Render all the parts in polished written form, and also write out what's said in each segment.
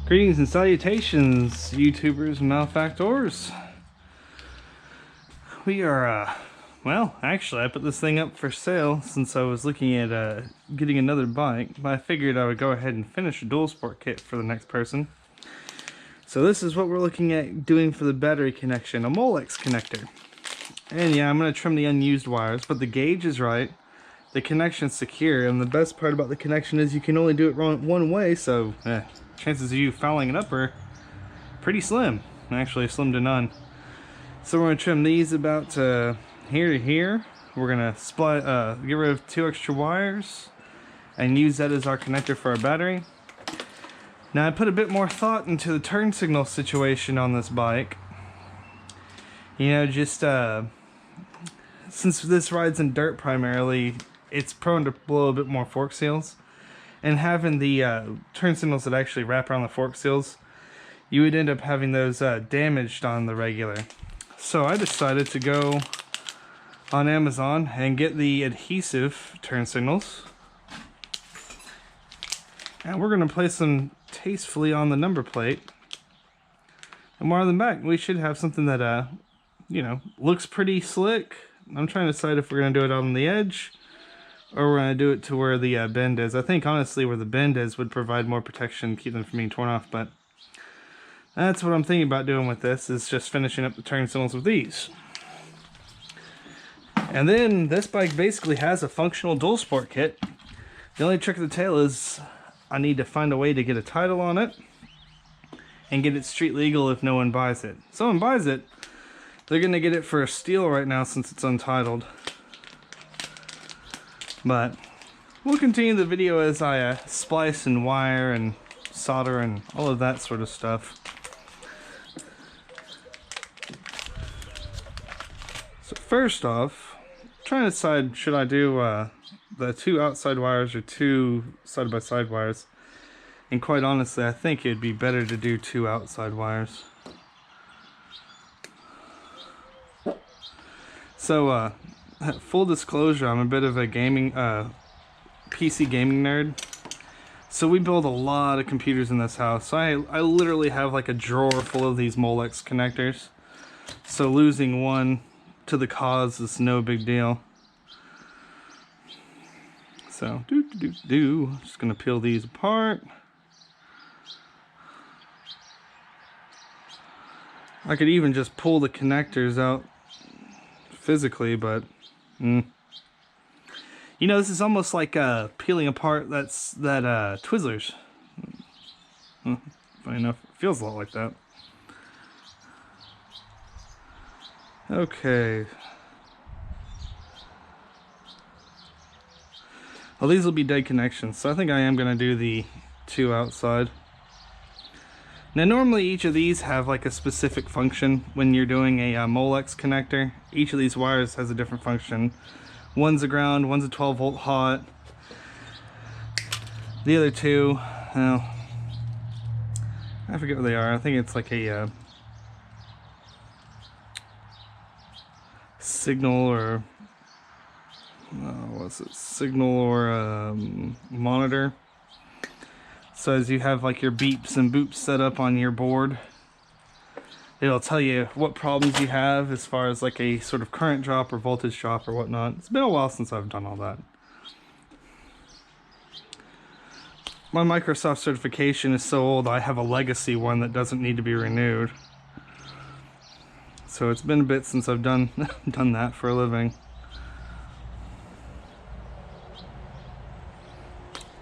Greetings and salutations, YouTubers and malefactors. We are, well, actually, I put this thing up for sale since I was looking at getting another bike, but I figured I would go ahead and finish a dual sport kit for the next person. So this is what we're looking at doing for the battery connection, a Molex connector. And yeah, I'm going to trim the unused wires, but the gauge is right, the connection's secure, and the best part about the connection is you can only do it one way, so chances of you fouling it up are pretty slim, actually slim to none. So we're going to trim these about here to here. We're going to get rid of 2 extra wires and use that as our connector for our battery. Now I put a bit more thought into the turn signal situation on this bike. You know, just since this rides in dirt primarily, it's prone to blow a bit more fork seals. And having the turn signals that actually wrap around the fork seals, you would end up having those damaged on the regular. So I decided to go on Amazon and get the adhesive turn signals. And we're going to place them tastefully on the number plate. And more on the back, we should have something that, you know, looks pretty slick. I'm trying to decide if we're going to do it on the edge or we're going to do it to where the bend is. I think honestly where the bend is would provide more protection, keep them from being torn off, but that's what I'm thinking about doing with this, is just finishing up the turn signals with these. And then this bike basically has a functional dual sport kit. The only trick of the tail is I need to find a way to get a title on it and get it street legal if no one buys it. If someone buys it, they're going to get it for a steal right now since it's untitled. But we'll continue the video as I splice and wire and solder and all of that sort of stuff. So first off, I'm trying to decide, should I do the 2 outside wires or 2 side-by-side wires? And quite honestly, I think it'd be better to do 2 outside wires. So, full disclosure, I'm a bit of a gaming, PC gaming nerd. So we build a lot of computers in this house. So I literally have like a drawer full of these Molex connectors. So losing one to the cause is no big deal. So, just gonna peel these apart. I could even just pull the connectors out physically, but you know, this is almost like peeling apart that Twizzlers. Funny enough, it feels a lot like that. Okay. Well, these will be dead connections, so I think I am going to do the 2 outside. Now normally each of these have like a specific function when you're doing a Molex connector. Each of these wires has a different function. One's a ground, one's a 12-volt hot. The other 2, well, I forget what they are. I think it's like a signal or what's it? Signal or monitor. So as you have like your beeps and boops set up on your board, it'll tell you what problems you have as far as like a sort of current drop or voltage drop or whatnot. It's been a while since I've done all that. My Microsoft certification is so old, I have a legacy one that doesn't need to be renewed. So it's been a bit since I've done that for a living.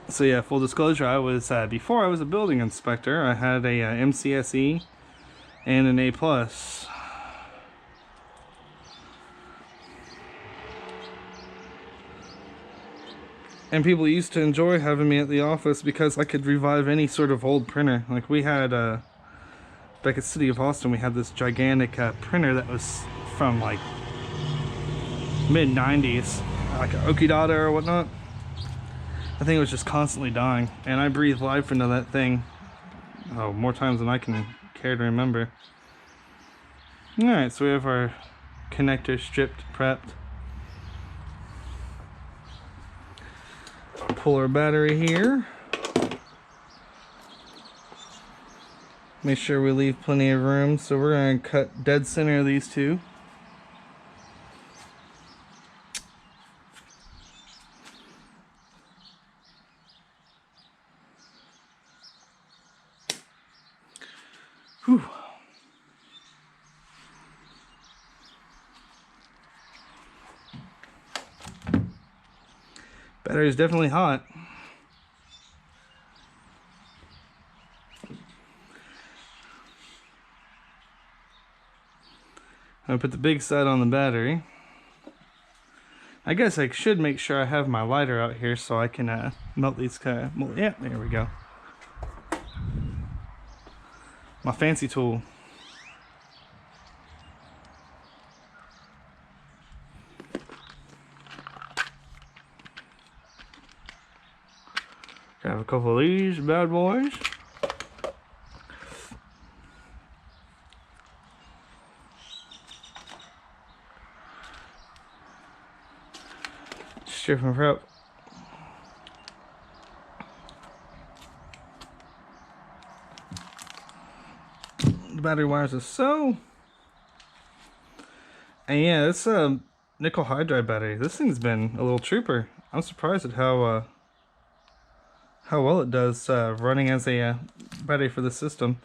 So yeah, full disclosure, I was before I was a building inspector, I had a MCSE and an A+. And people used to enjoy having me at the office because I could revive any sort of old printer. Like we had back at City of Austin, we had this gigantic printer that was from like mid-90s, like an Okidata or whatnot. I think it was just constantly dying, and I breathed life into that thing, oh, more times than I can care to remember. Alright, so we have our connector stripped, prepped. Pull our battery here. Make sure we leave plenty of room. So we're going to cut dead center of these two. Whew. Battery is definitely hot. I'm gonna put the big side on the battery. I guess I should make sure I have my lighter out here so I can melt these yeah, there we go. My fancy tool. Grab a couple of these bad boys. Strip them up. The battery wires are so. And yeah, it's a nickel hydride battery. This thing's been a little trooper. I'm surprised at how well it does running as a battery for the system.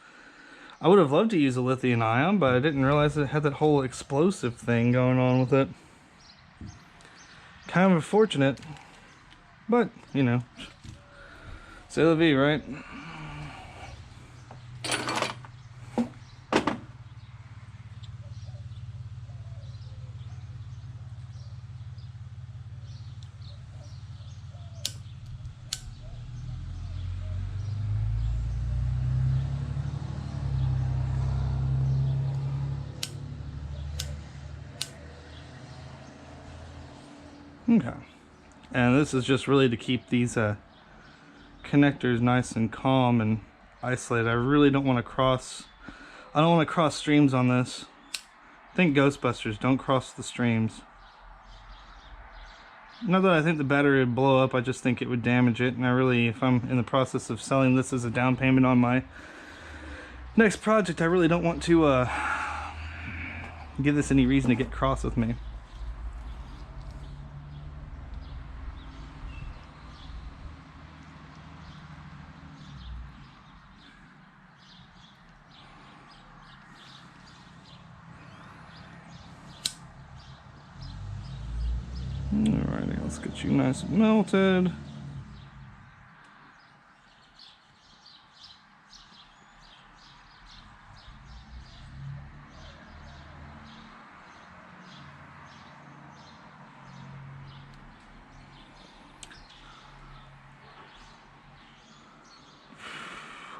I would have loved to use a lithium ion, but I didn't realize it had that whole explosive thing going on with it. Kind of unfortunate, but you know, c'est la vie, right? Okay, and this is just really to keep these connectors nice and calm and isolated. I really don't want to cross. I don't want to cross streams on this. Think Ghostbusters, don't cross the streams. Not that I think the battery would blow up, I just think it would damage it, and I really, if I'm in the process of selling this as a down payment on my next project, I really don't want to give this any reason to get cross with me. Alrighty, let's get you nice and melted.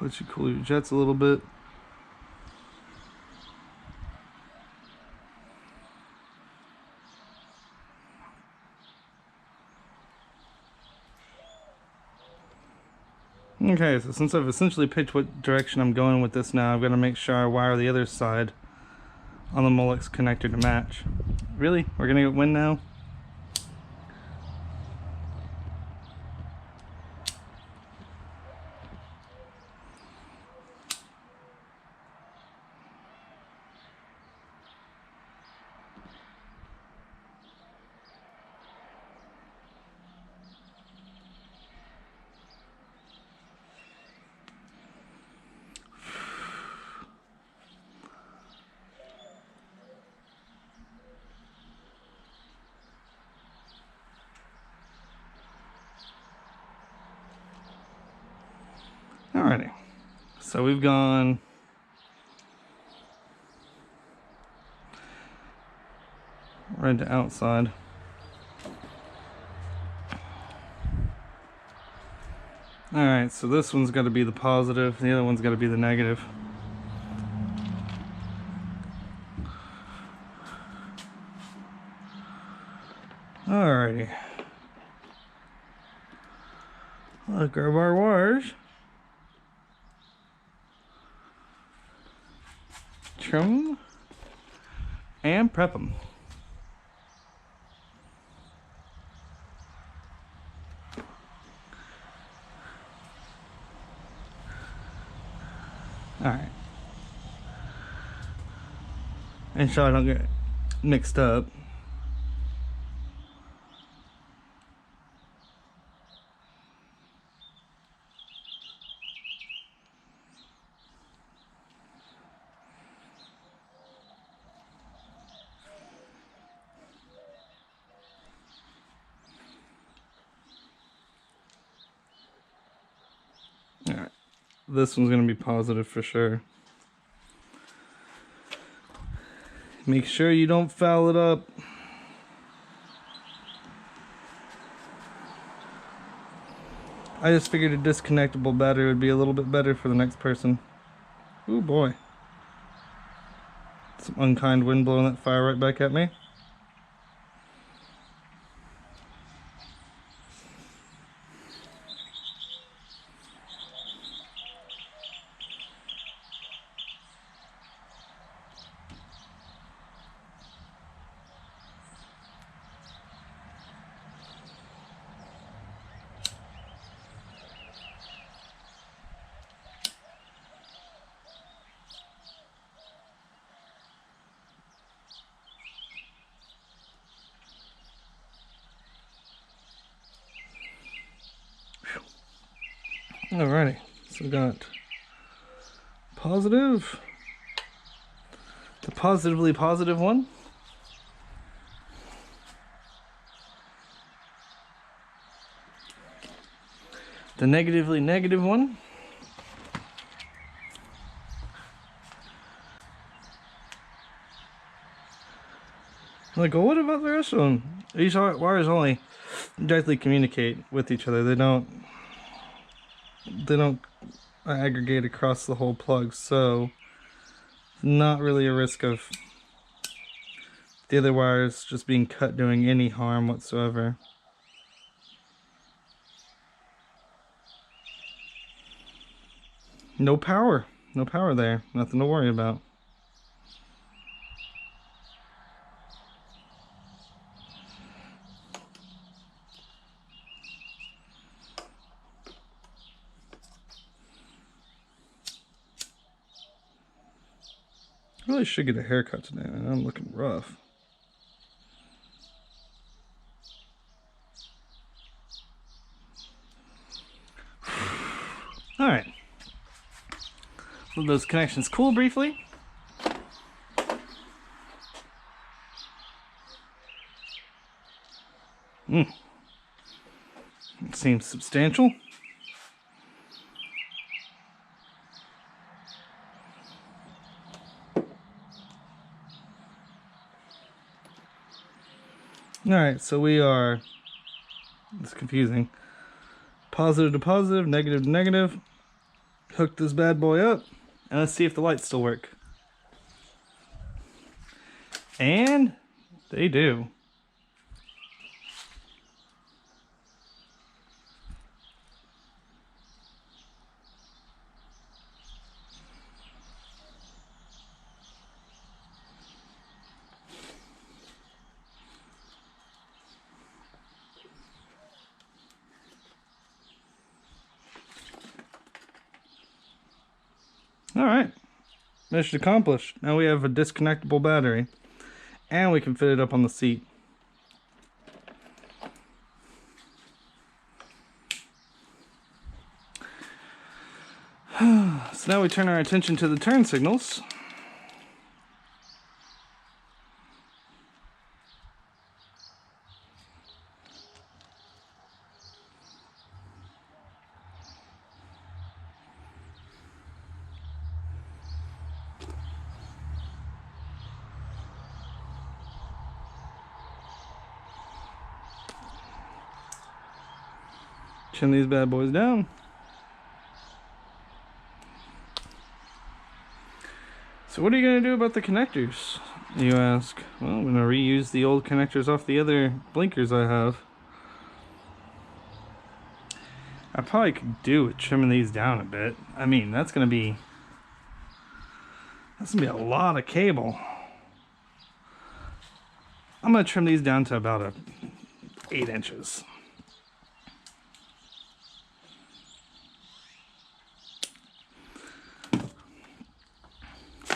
Let you cool your jets a little bit. Okay, so since I've essentially picked what direction I'm going with this now, I've got to make sure I wire the other side on the Molex connector to match. Really? We're gonna get wind now? Alrighty, so we've gone right to outside. Alright, so this one's got to be the positive, the other one's got to be the negative. Alrighty. Let's grab our wires. Trim them and prep them. All right, and so I don't get mixed up. Alright, this one's going to be positive for sure. Make sure you don't foul it up. I just figured a disconnectable battery would be a little bit better for the next person. Ooh boy. Some unkind wind blowing that fire right back at me. Alrighty, so we got positive, the positively positive one, the negatively negative one, like, well, what about the rest of them? These wires only directly communicate with each other. They don't aggregate across the whole plug, so not really a risk of the other wires just being cut doing any harm whatsoever. No power there, nothing to worry about. I really should get a haircut today, man. I'm looking rough. Alright. Let those connections cool briefly. It seems substantial. Alright, so we are, it's confusing, positive to positive, negative to negative. Hook this bad boy up, and let's see if the lights still work. And they do. Alright, mission accomplished. Now we have a disconnectable battery, and we can fit it up on the seat. So now we turn our attention to the turn signals. Chin these bad boys down. So what are you going to do about the connectors, you ask? Well, I'm going to reuse the old connectors off the other blinkers I have. I probably could do with trimming these down a bit. I mean, that's going to be a lot of cable. I'm going to trim these down to about 8 inches.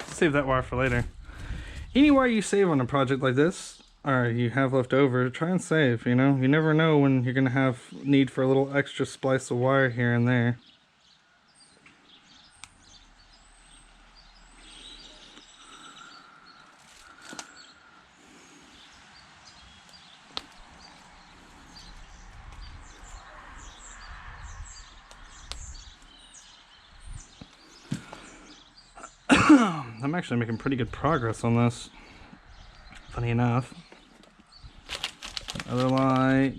Save that wire for later. Any wire you save on a project like this, or you have left over, try and save, you know? You never know when you're gonna have need for a little extra splice of wire here and there. I'm actually making pretty good progress on this, funny enough. Other light,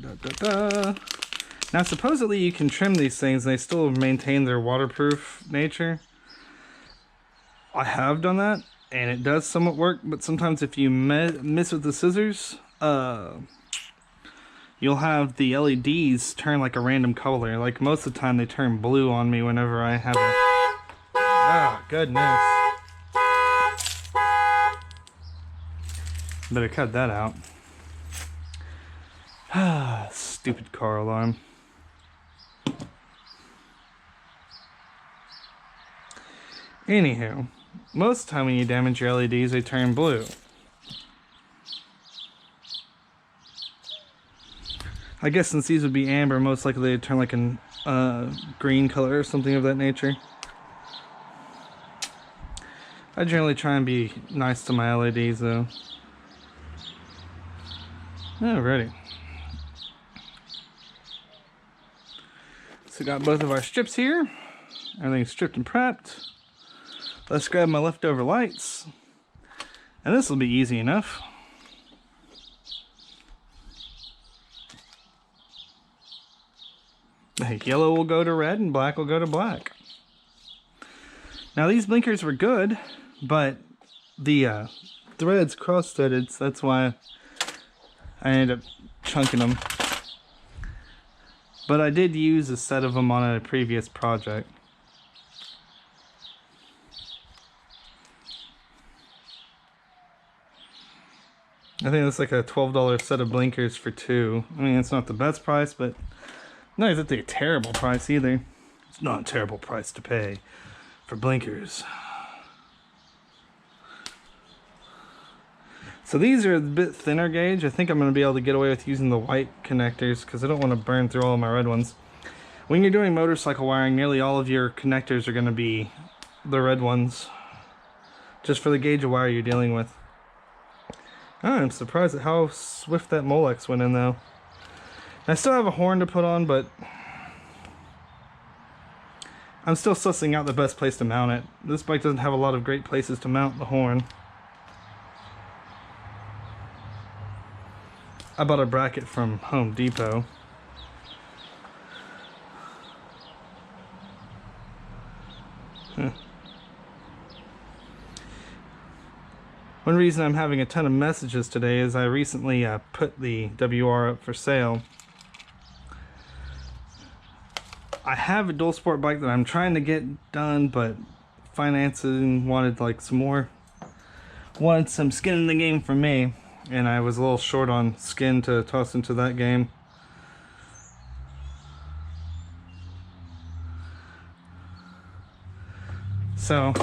Now supposedly you can trim these things and they still maintain their waterproof nature. I have done that and it does somewhat work, but sometimes if you miss with the scissors, you'll have the LEDs turn like a random color. Like most of the time they turn blue on me whenever I have a... Oh, goodness. Better cut that out. Stupid car alarm. Anywho, most of the time when you damage your LEDs, they turn blue. I guess since these would be amber, most likely they'd turn like a green color or something of that nature. I generally try and be nice to my LEDs though. Alrighty. So got both of our strips here. Everything's stripped and prepped. Let's grab my leftover lights. And this will be easy enough. Yellow will go to red and black will go to black. Now these blinkers were good, but the threads cross-threaded, so that's why I ended up chunking them. But I did use a set of them on a previous project. I think it's like a $12 set of blinkers for 2. I mean, it's not the best price, but not exactly a terrible price either. It's not a terrible price to pay for blinkers. So these are a bit thinner gauge. I think I'm going to be able to get away with using the white connectors because I don't want to burn through all of my red ones. When you're doing motorcycle wiring, nearly all of your connectors are going to be the red ones, just for the gauge of wire you're dealing with. Oh, I'm surprised at how swift that Molex went in though. I still have a horn to put on, but I'm still sussing out the best place to mount it. This bike doesn't have a lot of great places to mount the horn. I bought a bracket from Home Depot. One reason I'm having a ton of messages today is I recently put the WR up for sale. I have a dual sport bike that I'm trying to get done, but financing wanted like some skin in the game for me, and I was a little short on skin to toss into that game. So,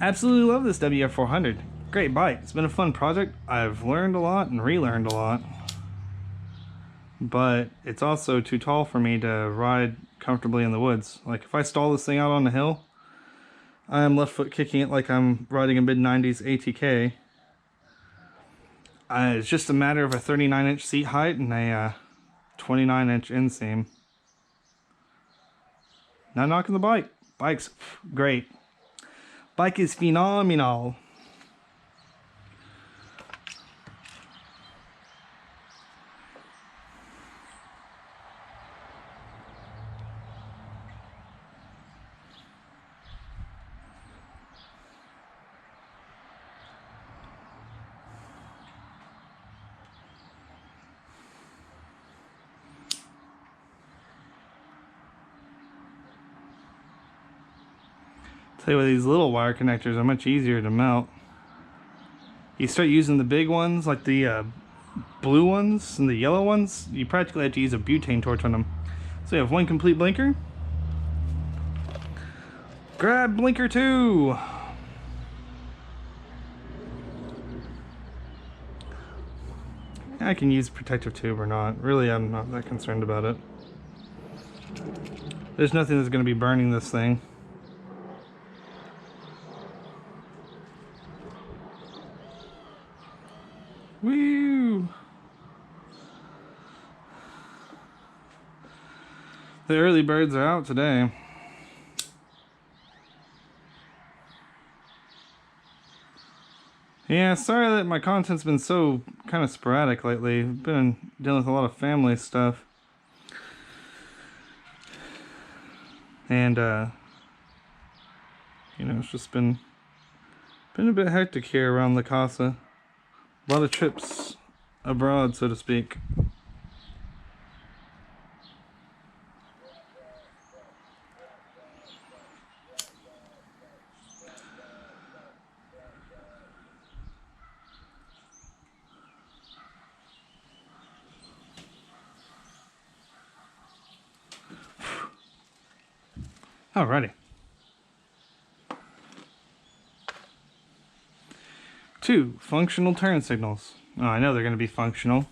absolutely love this WR400. Great bike. It's been a fun project. I've learned a lot and relearned a lot. But it's also too tall for me to ride comfortably in the woods. Like if I stall this thing out on the hill, I'm left foot kicking it like I'm riding a mid-90s ATK. It's just a matter of a 39-inch seat height and a 29-inch inseam. Not knocking the bike. Bike's great. Bike is phenomenal. Tell you what, these little wire connectors are much easier to melt. You start using the big ones, like the blue ones and the yellow ones, you practically have to use a butane torch on them. So you have one complete blinker. Grab blinker 2. I can use protective tube or not. Really, I'm not that concerned about it. There's nothing that's going to be burning this thing. Woo! The early birds are out today. Yeah, sorry that my content's been so kind of sporadic lately. I've been dealing with a lot of family stuff. And, you know, it's just been a bit hectic here around La Casa. A lot of trips abroad, so to speak. Alrighty. 2 functional turn signals. Oh, I know they're going to be functional.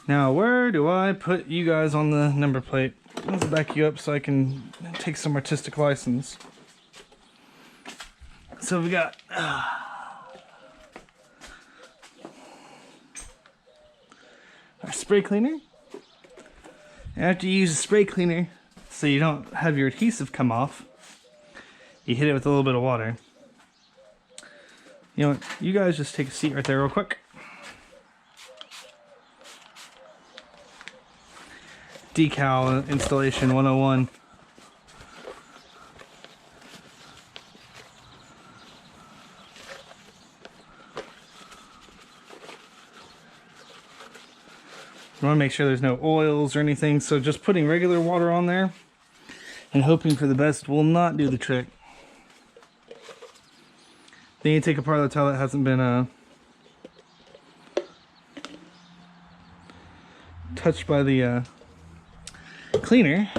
Now, where do I put you guys on the number plate? Let's back you up so I can take some artistic license. So we got our spray cleaner. After you use a spray cleaner, so you don't have your adhesive come off, you hit it with a little bit of water. You know what? You guys just take a seat right there real quick. Decal installation 101. You want to make sure there's no oils or anything, so just putting regular water on there and hoping for the best will not do the trick. Then you take apart the towel that hasn't been touched by the cleaner,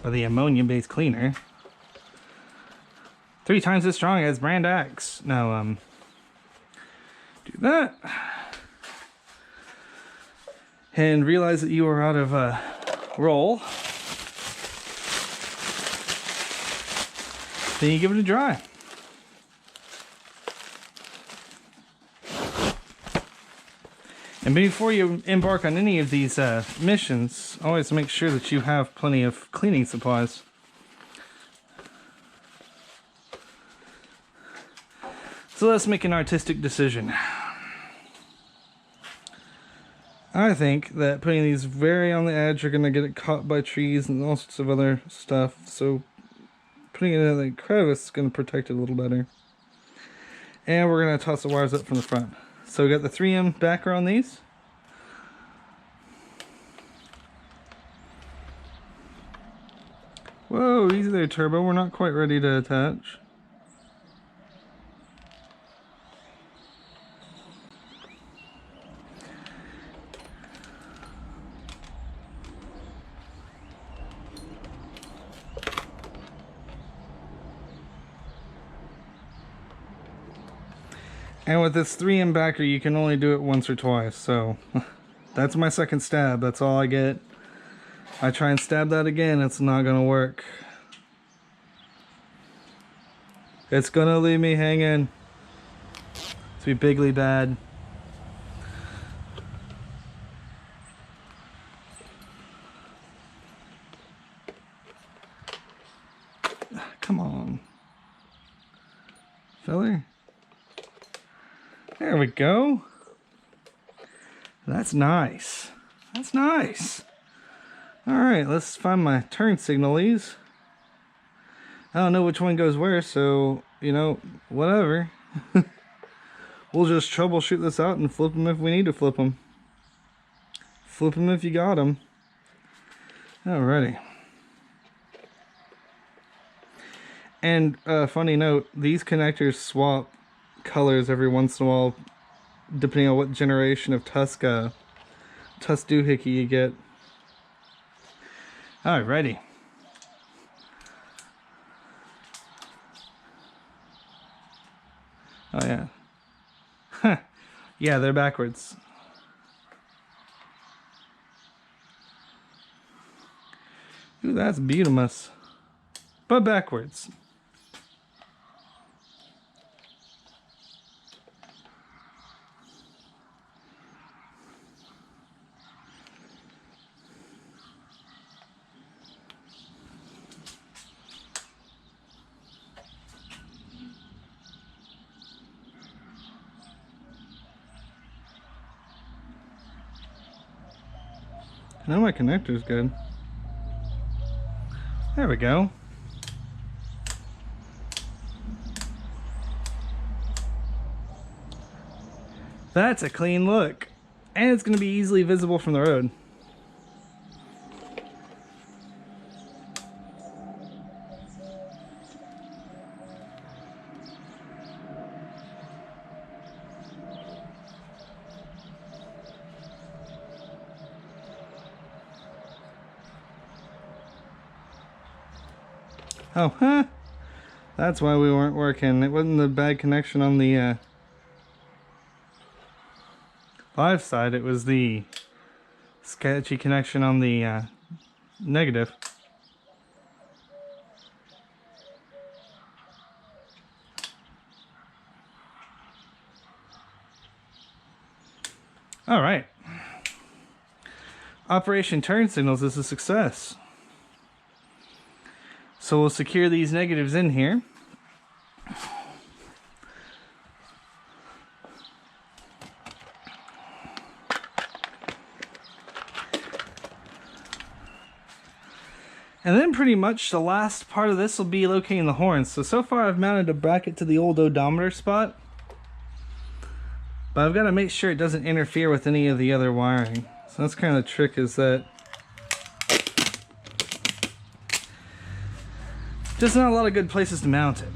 by the ammonia-based cleaner. 3 times as strong as brand X. Now, do that. And realize that you are out of roll. Then you give it a dry. And before you embark on any of these missions, always make sure that you have plenty of cleaning supplies. So let's make an artistic decision. I think that putting these very on the edge are going to get it caught by trees and all sorts of other stuff. So putting it in the crevice is going to protect it a little better. And we're going to toss the wires up from the front. So we got the 3M backer on these. Whoa, easy there, Turbo. We're not quite ready to attach. And with this 3M backer, you can only do it once or twice, so that's my second stab. That's all I get. I try and stab that again, it's not gonna work. It's gonna leave me hanging. It's be bigly bad. Come on, feller. There we go. That's nice. That's nice. Alright, let's find my turn signalies. I don't know which one goes where, so, you know, whatever. We'll just troubleshoot this out and flip them if we need to flip them. Flip them if you got them. Alrighty. And, funny note, these connectors swap colors every once in a while, depending on what generation of Tusk doohickey you get. Alrighty. Oh yeah. Yeah, they're backwards. Ooh, that's beautiful. But backwards. I know my connector's good. There we go. That's a clean look. And it's going to be easily visible from the road. Oh, huh. That's why we weren't working. It wasn't the bad connection on the live side. It was the sketchy connection on the negative. All right. Operation turn signals is a success. So we'll secure these negatives in here. And then pretty much the last part of this will be locating the horns. So far I've mounted a bracket to the old odometer spot, but I've got to make sure it doesn't interfere with any of the other wiring. So that's kind of the trick, is that just not a lot of good places to mount it.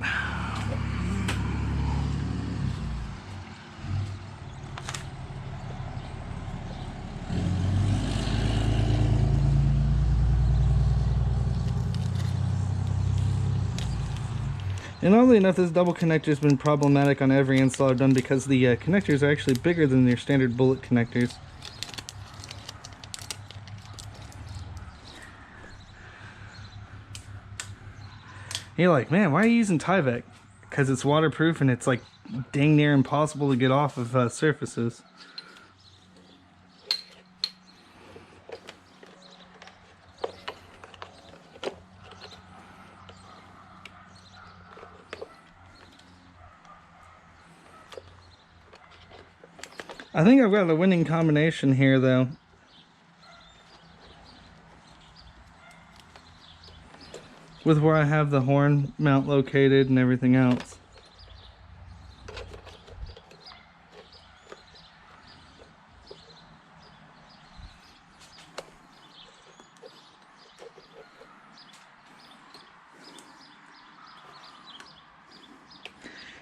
And oddly enough, this double connector has been problematic on every install I've done, because the connectors are actually bigger than your standard bullet connectors. You're like, man, why are you using Tyvek? Because it's waterproof and it's like dang near impossible to get off of surfaces. I think I've got a winning combination here, though. With where I have the horn mount located and everything else.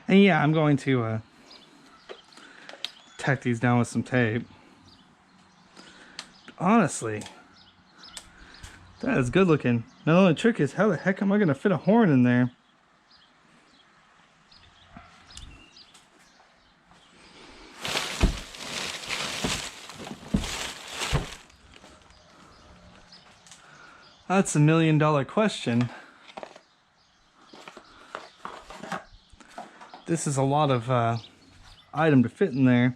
And yeah, I'm going to tack these down with some tape. But honestly, that is good looking. Now the only trick is, how the heck am I going to fit a horn in there? That's $1 million question. This is a lot of item to fit in there.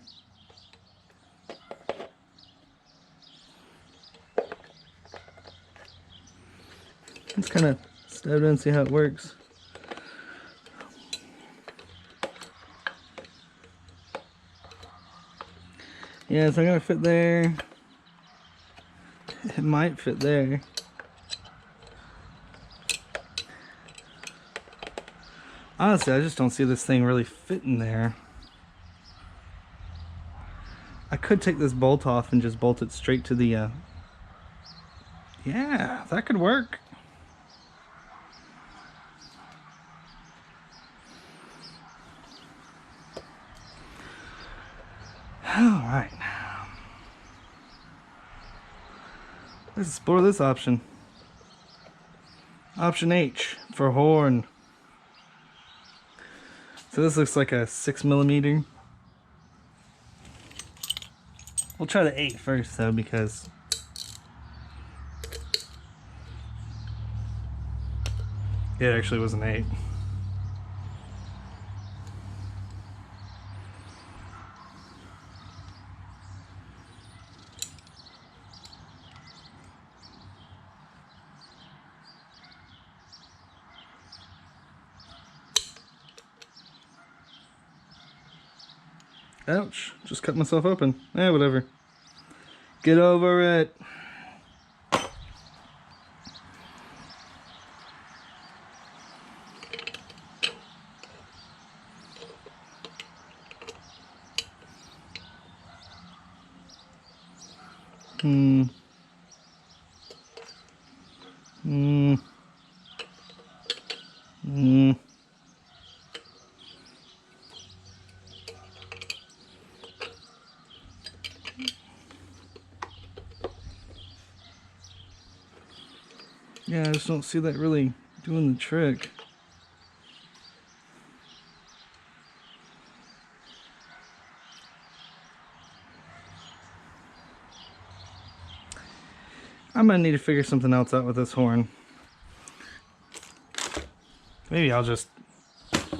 Let's kind of stab it in and see how it works. Yeah, it's not gonna fit there. It might fit there. Honestly, I just don't see this thing really fitting there. I could take this bolt off and just bolt it straight to the yeah, that could work. All right, let's explore this option. Option H for horn. So this looks like a 6mm. We'll try the 8 first though, because It actually was an 8. Ouch, just cut myself open. Eh, whatever. Get over it. Yeah, I just don't see that really doing the trick. I might need to figure something else out with this horn. Maybe I'll just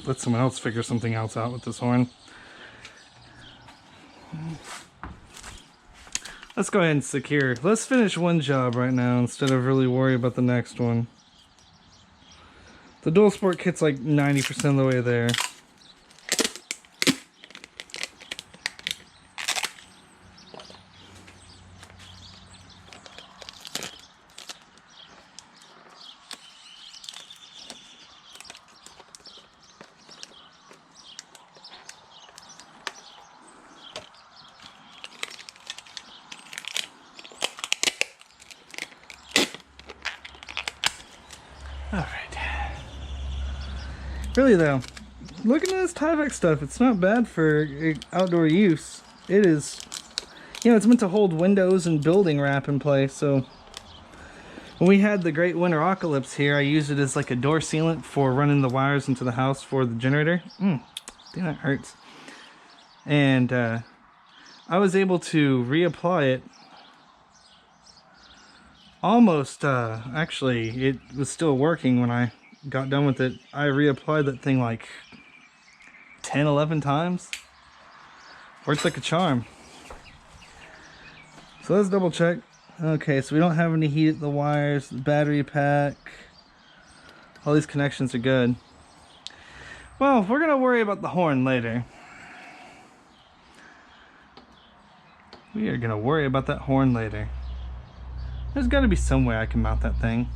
let someone else figure something else out with this horn. Let's go ahead and secure. Let's finish one job right now instead of really worry about the next one. The dual sport kit's like 90% of the way there. Alright. Really though, looking at this Tyvek stuff, it's not bad for outdoor use. It is, you know, it's meant to hold windows and building wrap in place, so when we had the great winter apocalypse here, I used it as like a door sealant for running the wires into the house for the generator. Damn, that hurts. And I was able to reapply it almost, actually, it was still working when I got done with it. I reapplied that thing like 10, 11 times. Works like a charm. So let's double check. Okay, so we don't have any heat at the wires, the battery pack. All these connections are good. Well, we're gonna worry about the horn later. We are gonna worry about that horn later. There's got to be some way I can mount that thing.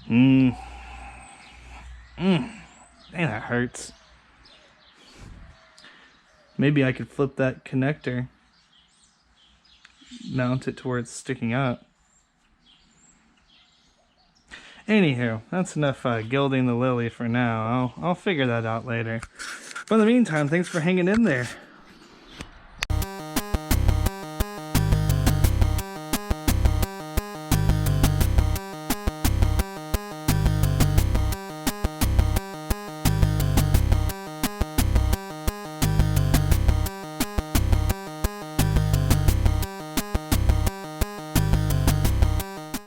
Dang, that hurts. Maybe I could flip that connector, mount it to where it's sticking up. Anywho, that's enough gilding the lily for now. I'll figure that out later. But in the meantime, thanks for hanging in there.